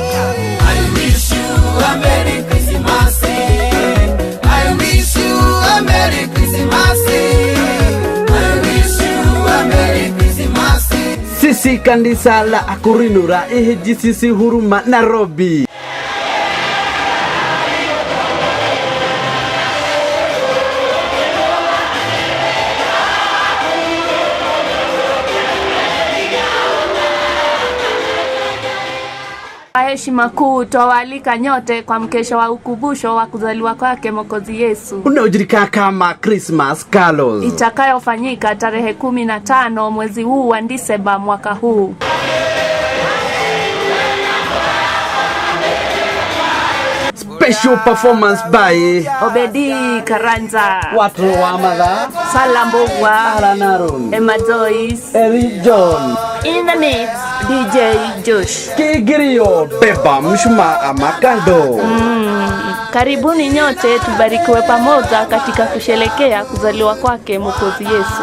mwaka. I wish you a Merry Christmas. I wish you a Merry Christmas. I wish you a Merry Christmas. Sisi kanisa la Akurinura EGCC Huruma Nairobi. Heshima kuu twawaalika nyote kwa mkesha wa ukumbusho wa kuzaliwa kwake Mwokozi Yesu, unaojulikana kama Christmas Carols, itakayofanyika tarehe 15 mwezi huu wa Disemba mwaka huu. Special performance by Obedi Karanza, watu wa Amadha, Salambogwa, Aranarun, Emma Joyce, Eri John, in the mix DJ Josh, Kigirio Beba Mshuma Amakando. Karibuni nyote, tubarikiwe pamoja katika kusherekea kuzaliwa kwake Mwokozi Yesu.